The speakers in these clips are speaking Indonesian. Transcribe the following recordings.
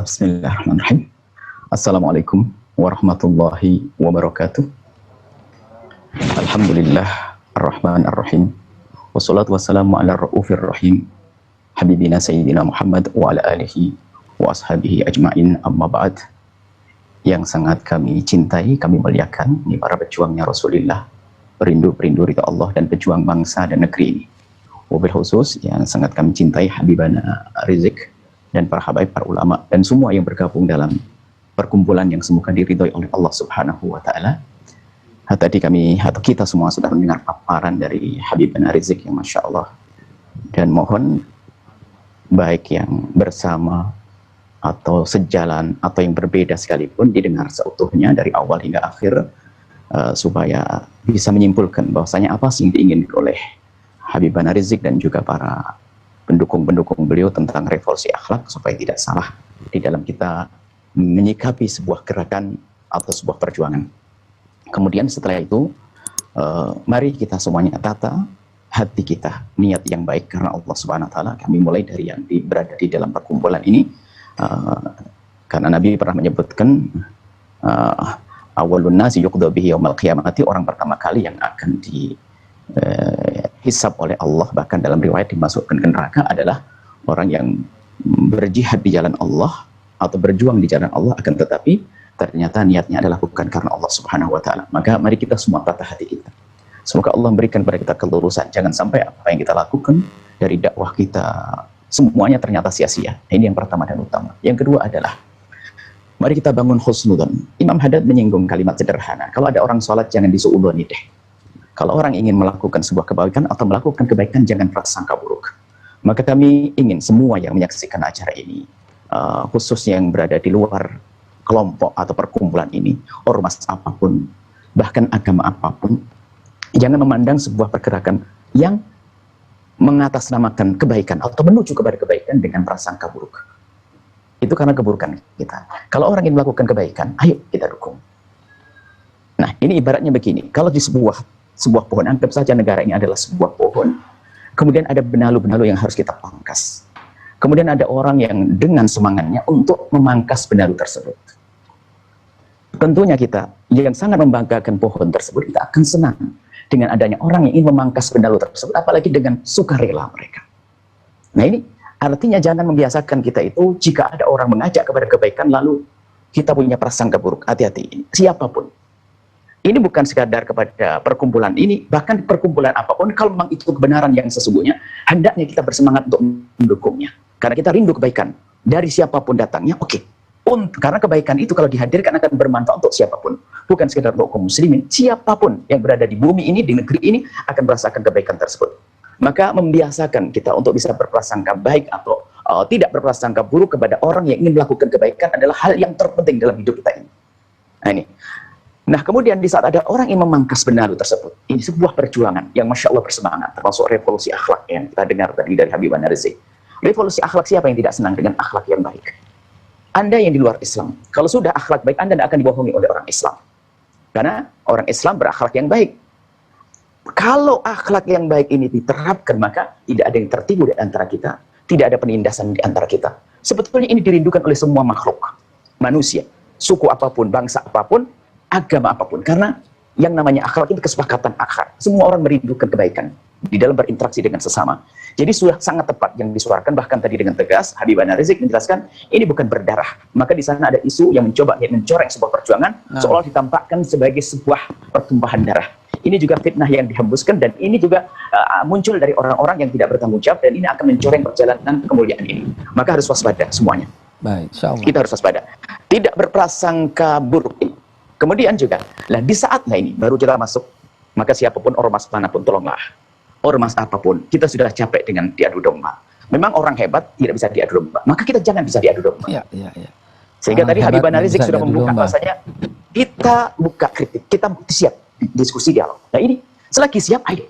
Bismillahirrahmanirrahim. Assalamualaikum warahmatullahi wabarakatuh. Alhamdulillah ar-Rahman ar-Rahim. Wassalatu wassalamu ala ra'ufir rahim. Habibina Sayyidina Muhammad wa ala alihi wa ashabihi ajma'in, amma ba'd. Yang sangat kami cintai, kami muliakan, ini para pejuangnya Rasulullah, perindu-perindu ridha Allah dan pejuang bangsa dan negeri ini. Wabil khusus yang sangat kami cintai Habibana Rizik dan para habaib, para ulama, dan semua yang bergabung dalam perkumpulan yang semoga diridhoi oleh Allah Subhanahu wa Ta'ala. Tadi kami atau kita semua sudah mendengar paparan dari Habibana Rizik yang Masya Allah, dan mohon baik yang bersama atau sejalan atau yang berbeda sekalipun didengar seutuhnya dari awal hingga akhir, supaya bisa menyimpulkan bahwasanya apa sih yang diinginkan oleh Habibana Rizik dan juga para pendukung-pendukung beliau tentang revolusi akhlak, supaya tidak salah di dalam kita menyikapi sebuah gerakan atau sebuah perjuangan. Kemudian setelah itu, mari kita semuanya tata hati kita, niat yang baik karena Allah Subhanahu Wa Taala. Kami mulai dari yang berada di dalam perkumpulan ini, karena Nabi pernah menyebutkan awalun nasi yuqda bihi yaumil qiyamati, orang pertama kali yang akan hisab oleh Allah, bahkan dalam riwayat dimasukkan ke neraka, adalah orang yang berjihad di jalan Allah atau berjuang di jalan Allah, akan tetapi ternyata niatnya adalah bukan karena Allah Subhanahu wa Ta'ala. Maka mari kita semua tata hati kita, semoga Allah berikan pada kita kelurusan. Jangan sampai apa yang kita lakukan dari dakwah kita semuanya ternyata sia-sia. Ini yang pertama dan utama. Yang kedua adalah mari kita bangun husnudzon. Imam Haddad menyinggung kalimat sederhana, kalau ada orang sholat jangan disuudzoni deh. Kalau orang ingin melakukan sebuah kebaikan atau melakukan kebaikan, jangan prasangka buruk. Maka kami ingin semua yang menyaksikan acara ini, khususnya yang berada di luar kelompok atau perkumpulan ini, ormas apapun, bahkan agama apapun, jangan memandang sebuah pergerakan yang mengatasnamakan kebaikan atau menuju kepada kebaikan dengan prasangka buruk. Itu karena keburukan kita. Kalau orang ingin melakukan kebaikan, ayo kita dukung. Nah, ini ibaratnya begini, kalau di sebuah pohon, anggap saja negara ini adalah sebuah pohon, kemudian ada benalu-benalu yang harus kita pangkas. Kemudian ada orang yang dengan semangatnya untuk memangkas benalu tersebut. Tentunya kita yang sangat membanggakan pohon tersebut, kita akan senang dengan adanya orang yang ingin memangkas benalu tersebut, apalagi dengan sukarela mereka. Nah, ini artinya jangan membiasakan kita itu, jika ada orang mengajak kepada kebaikan lalu kita punya prasangka buruk. Hati-hati, siapapun. Ini bukan sekadar kepada perkumpulan ini, bahkan perkumpulan apapun, kalau memang itu kebenaran yang sesungguhnya, hendaknya kita bersemangat untuk mendukungnya. Karena kita rindu kebaikan, dari siapapun datangnya, oke. Karena kebaikan itu kalau dihadirkan akan bermanfaat untuk siapapun. Bukan sekadar untuk kaum muslimin, siapapun yang berada di bumi ini, di negeri ini, akan merasakan kebaikan tersebut. Maka membiasakan kita untuk bisa berprasangka baik atau tidak berprasangka buruk kepada orang yang ingin melakukan kebaikan adalah hal yang terpenting dalam hidup kita ini. Nah, ini. Nah, kemudian di saat ada orang yang memangkas benalu tersebut, ini sebuah perjuangan yang Masya Allah bersemangat, termasuk revolusi akhlak yang kita dengar tadi dari Habibana Rizik. Revolusi akhlak, siapa yang tidak senang dengan akhlak yang baik? Anda yang di luar Islam, kalau sudah akhlak baik, Anda tidak akan dibohongi oleh orang Islam. Karena orang Islam berakhlak yang baik. Kalau akhlak yang baik ini diterapkan, maka tidak ada yang tertipu di antara kita, tidak ada penindasan di antara kita. Sebetulnya ini dirindukan oleh semua makhluk, manusia, suku apapun, bangsa apapun, agama apapun, karena yang namanya akhlak itu kesepakatan akhlak. Semua orang merindukan kebaikan di dalam berinteraksi dengan sesama. Jadi sudah sangat tepat yang disuarakan, bahkan tadi dengan tegas Habibana Rizik menjelaskan ini bukan berdarah. Maka di sana ada isu yang mencoba mencoreng sebuah perjuangan, seolah ditampakkan sebagai sebuah pertumpahan darah. Ini juga fitnah yang dihembuskan, dan ini juga muncul dari orang-orang yang tidak bertanggung jawab, dan ini akan mencoreng perjalanan kemuliaan ini. Maka harus waspada semuanya. Baik, insyaallah. Kita harus waspada. Tidak berprasangka buruk ini. Kemudian juga, di saatnya ini baru kita masuk, maka siapapun ormas manapun tolonglah. Ormas apapun, kita sudah capek dengan diadu domba. Memang orang hebat tidak bisa diadu domba, maka kita jangan bisa diadu domba. Iya. Sehingga tadi Habibana Rizik sudah membuka bahasanya, kita buka kritik, kita siap diskusi dialog. Nah, ini selagi siap, ayo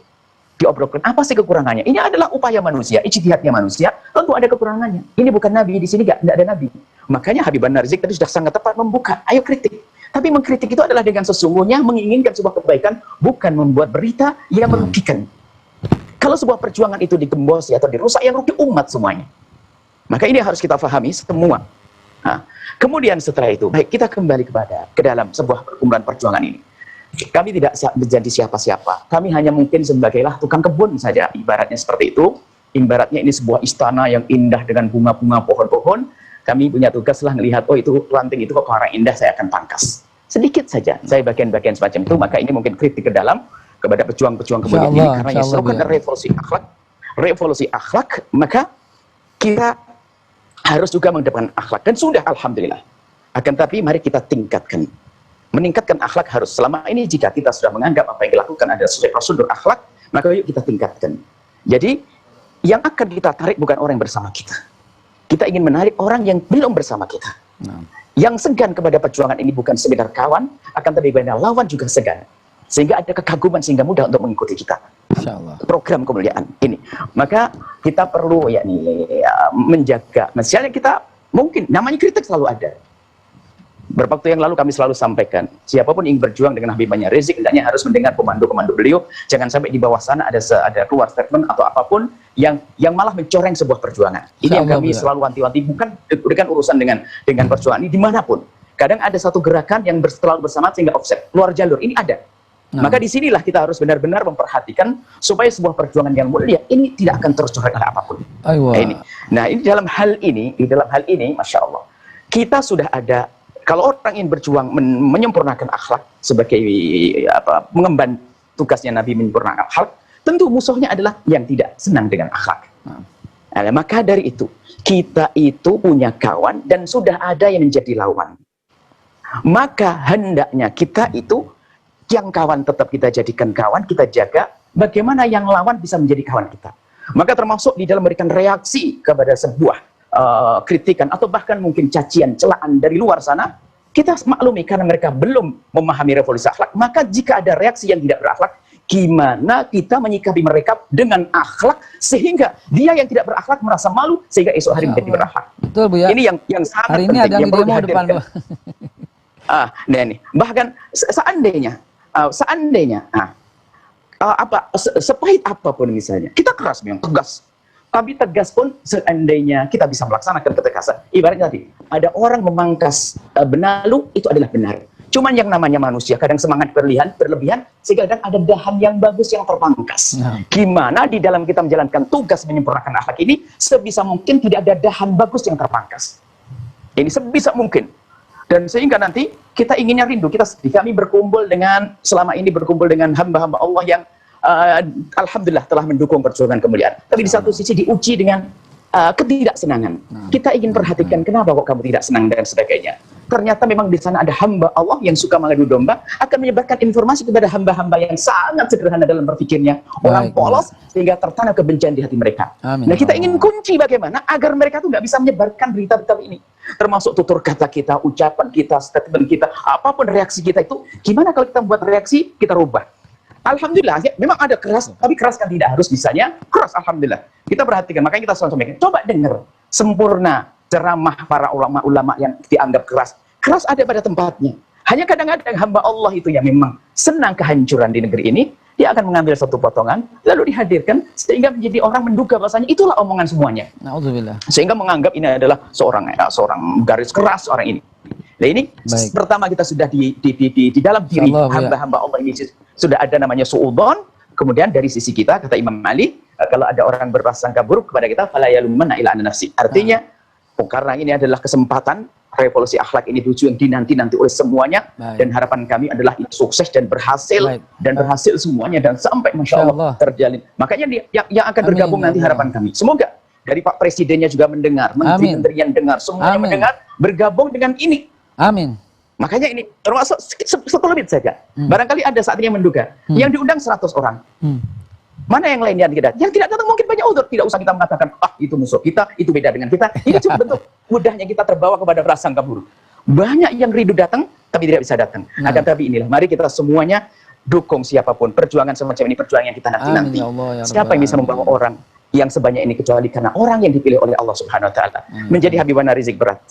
diobrolkan apa sih kekurangannya. Ini adalah upaya manusia, ijtihadnya manusia, tentu ada kekurangannya. Ini bukan nabi, di sini tidak ada nabi. Makanya Habibana Rizik tadi sudah sangat tepat membuka, ayo kritik. Tapi mengkritik itu adalah dengan sesungguhnya menginginkan sebuah kebaikan, bukan membuat berita yang merugikan. Kalau sebuah perjuangan itu digembosi atau dirusak, yang rugi umat semuanya. Maka ini harus kita pahami semua. Nah, kemudian setelah itu, baik kita kembali ke dalam sebuah perkumpulan perjuangan ini. Kami tidak menjadi siapa-siapa. Kami hanya mungkin sebagailah tukang kebun saja, ibaratnya seperti itu. Ibaratnya ini sebuah istana yang indah dengan bunga-bunga, pohon-pohon. Kami punya tugas lah melihat, oh itu ranting itu kok orang indah, saya akan pangkas. Sedikit saja, saya bagian-bagian semacam itu. Maka ini mungkin kritik ke dalam kepada pejuang-pejuang kemudian ini, karena yang slogan revolusi akhlak, maka kita harus juga mengedepankan akhlak, dan sudah alhamdulillah. Akan tapi mari kita tingkatkan. Meningkatkan akhlak harus, selama ini jika kita sudah menganggap apa yang dilakukan ada sesuai prosedur akhlak, maka yuk kita tingkatkan. Jadi yang akan kita tarik bukan orang yang bersama kita. Kita ingin menarik orang yang belum bersama kita. Yang segan kepada perjuangan ini bukan sekedar kawan, akan tapi benar lawan juga segan. Sehingga ada kekaguman sehingga mudah untuk mengikuti kita. Program kemuliaan ini. Maka kita perlu menjaga. Misalnya kita mungkin namanya kritik selalu ada. Beberapa waktu yang lalu kami selalu sampaikan, siapapun ingin berjuang dengan Habibnya Rizik hendaknya harus mendengar komando-komando beliau. Jangan sampai di bawah sana ada keluar statement atau apapun yang malah mencoreng sebuah perjuangan. Ini yang kami selalu wanti-wanti, bukan urusan dengan perjuangan ini dimanapun. Kadang ada satu gerakan yang terlalu bersamaan sehingga offset, keluar jalur. Ini ada. Maka disinilah kita harus benar-benar memperhatikan supaya sebuah perjuangan yang mulia ini tidak akan tercoreng oleh apapun. Nah, ini dalam hal ini, Masya Allah, kita sudah ada. Kalau orang ingin berjuang menyempurnakan akhlak sebagai mengemban tugasnya Nabi menyempurnakan akhlak, tentu musuhnya adalah yang tidak senang dengan akhlak. Maka dari itu, kita itu punya kawan dan sudah ada yang menjadi lawan. Maka hendaknya kita itu yang kawan tetap kita jadikan kawan, kita jaga, bagaimana yang lawan bisa menjadi kawan kita. Maka termasuk di dalam memberikan reaksi kepada sebuah kritikan atau bahkan mungkin cacian, celaan dari luar sana, kita maklumi karena mereka belum memahami revolusi akhlak. Maka jika ada reaksi yang tidak berakhlak, gimana kita menyikapi mereka dengan akhlak sehingga dia yang tidak berakhlak merasa malu sehingga esok hari menjadi berakhlak. Betul, Bu, ya. Ini yang sangat hari penting, ini ada yang perlu demo depan, Bu. Nah ini bahkan seandainya sepahit apapun misalnya, kita keras memang tegas. Tapi tegas pun seandainya kita bisa melaksanakan ketegasan. Ibaratnya tadi, ada orang memangkas benalu, itu adalah benar. Cuman yang namanya manusia, kadang semangat berlebihan, sehingga kadang ada dahan yang bagus yang terpangkas. Gimana di dalam kita menjalankan tugas menyempurnakan akhlak ini, sebisa mungkin tidak ada dahan bagus yang terpangkas. Ini sebisa mungkin. Dan sehingga nanti kita inginnya rindu, kami selama ini berkumpul dengan hamba-hamba Allah yang alhamdulillah telah mendukung perjuangan kemuliaan. Tapi di satu sisi diuji dengan ketidaksenangan. Kita ingin perhatikan kenapa kok kamu tidak senang dan sebagainya. Ternyata memang di sana ada hamba Allah yang suka mengadu domba, akan menyebarkan informasi kepada hamba-hamba yang sangat sederhana dalam berpikirnya, orang polos, sehingga tertanam kebencian di hati mereka. Nah, kita ingin kunci bagaimana agar mereka tuh nggak bisa menyebarkan berita-berita ini. Termasuk tutur kata kita, ucapan kita, statement kita, apapun reaksi kita itu, gimana kalau kita membuat reaksi, kita rubah. Alhamdulillah, ya, memang ada keras, tapi keras kan tidak harus bisanya keras, alhamdulillah. Kita perhatikan, makanya kita selalu sampaikan, coba dengar sempurna ceramah para ulama-ulama yang dianggap keras. Keras ada pada tempatnya. Hanya kadang-kadang hamba Allah itu yang memang senang kehancuran di negeri ini, dia akan mengambil satu potongan, lalu dihadirkan, sehingga menjadi orang menduga bahasanya itulah omongan semuanya. Na'udzubillah. Sehingga menganggap ini adalah seorang garis keras orang ini. Nah ini pertama kita sudah di dalam diri hamba-hamba Allah ini sudah ada namanya su'udon. Kemudian dari sisi kita, kata Imam Ali, kalau ada orang berprasangka buruk kepada kita, fala yalumanna ila nafsi. Artinya, karena ini adalah kesempatan revolusi akhlak ini tujuan dinanti-nanti oleh semuanya, dan harapan kami adalah sukses dan berhasil, dan berhasil semuanya, dan sampai Masya Allah terjalin. Makanya yang akan bergabung nanti harapan kami. Semoga dari Pak Presidennya juga mendengar, Menteri-Menteri yang dengar, semuanya mendengar, bergabung dengan ini. Amin. Makanya ini termasuk sekelumit saja. Barangkali ada saat ini yang menduga, yang diundang 100 orang. Mana yang lain yang tidak datang mungkin banyak udur. Tidak usah kita mengatakan, itu musuh kita, itu beda dengan kita. Ini cuma bentuk mudahnya kita terbawa kepada prasangka buruk. Banyak yang rindu datang, tapi tidak bisa datang. Akan tapi inilah, mari kita semuanya dukung siapapun. Perjuangan semacam ini, perjuangan yang kita nanti-nanti. Siapa yang bisa membawa orang yang sebanyak ini kecuali karena orang yang dipilih oleh Allah Subhanahu Wa Taala. Menjadi Habibana Rizik berat.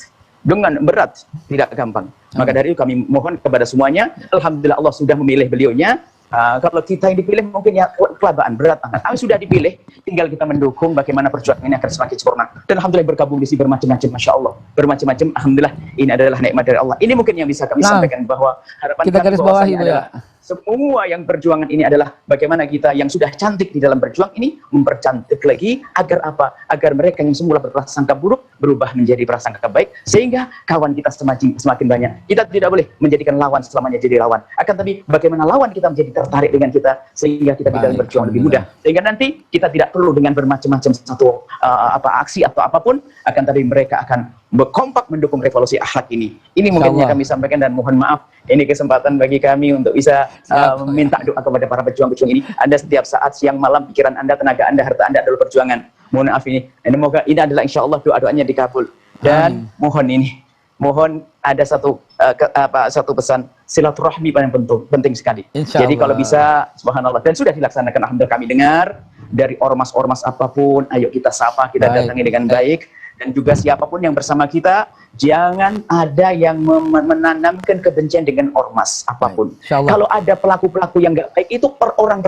Dengan berat, tidak gampang. Maka dari itu kami mohon kepada semuanya, alhamdulillah Allah sudah memilih beliaunya. Kalau kita yang dipilih mungkin ya kelabaan, berat banget. Sudah dipilih, tinggal kita mendukung bagaimana perjuangan ini akan semakin sempurna. Dan alhamdulillah bergabung di sini bermacam-macam, masya Allah, bermacam-macam. Alhamdulillah, ini adalah nikmat dari Allah. Ini mungkin yang bisa kami sampaikan, bahwa harapan kita garis bawahi adalah semua yang perjuangan ini adalah bagaimana kita yang sudah cantik di dalam berjuang ini mempercantik lagi, agar apa? Agar mereka yang semula berprasangka buruk berubah menjadi prasangka baik, sehingga kawan kita semakin banyak. Kita tidak boleh menjadikan lawan selamanya jadi lawan. Akan tapi bagaimana lawan kita menjadi tertarik dengan kita, sehingga kita tidak berjuang lebih mudah. Sehingga nanti kita tidak perlu dengan bermacam-macam satu aksi atau apapun, akan tapi mereka akan berkompak mendukung revolusi akhlak ini. Ini mungkin yang kami sampaikan, dan mohon maaf, ini kesempatan bagi kami untuk bisa minta doa kepada para pejuang-pejuang ini. Anda setiap saat, siang malam, pikiran Anda, tenaga Anda, harta Anda adalah perjuangan. Mohon maaf ini. Semoga ini adalah insya Allah doa-doanya dikabul. Dan mohon ada satu pesan, silaturahmi paling penting sekali. Jadi kalau bisa, subhanallah, dan sudah dilaksanakan, alhamdulillah kami dengar dari ormas-ormas apapun, ayo kita sapa, kita datangi dengan baik. Dan juga siapapun yang bersama kita, jangan ada yang menanamkan kebencian dengan ormas apapun. Kalau ada pelaku-pelaku yang nggak baik, itu per orang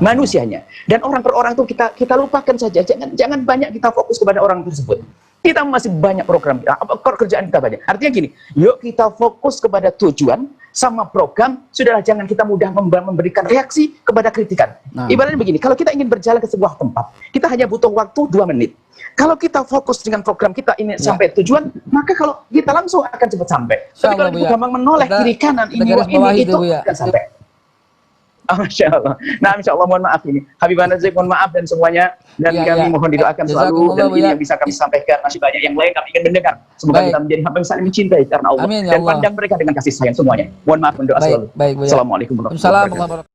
manusianya. Dan orang per orang itu kita lupakan saja. Jangan banyak kita fokus kepada orang tersebut. Kita masih banyak program, kerjaan kita banyak. Artinya gini, yuk kita fokus kepada tujuan sama program. Sudahlah, jangan kita mudah memberikan reaksi kepada kritikan. Ibaratnya begini, kalau kita ingin berjalan ke sebuah tempat, kita hanya butuh waktu 2 menit. Kalau kita fokus dengan program kita ini sampai tujuan, maka kalau kita langsung akan cepat sampai. Tapi kalau kita gampang menoleh kiri kanan, ini itu akan sampai. Masya Allah. Nah, insya Allah, mohon maaf ini. Habibah Nazik, mohon maaf dan semuanya. Dan kami mohon didoakan selalu. Dan ini yang bisa kami sampaikan. Masih banyak yang lain kami ingin mendengar. Semoga kita menjadi hamba yang saling mencintai karena Allah. Dan pandang mereka dengan kasih sayang semuanya. Mohon maaf, mendoa selalu. Assalamualaikum warahmatullahi wabarakatuh.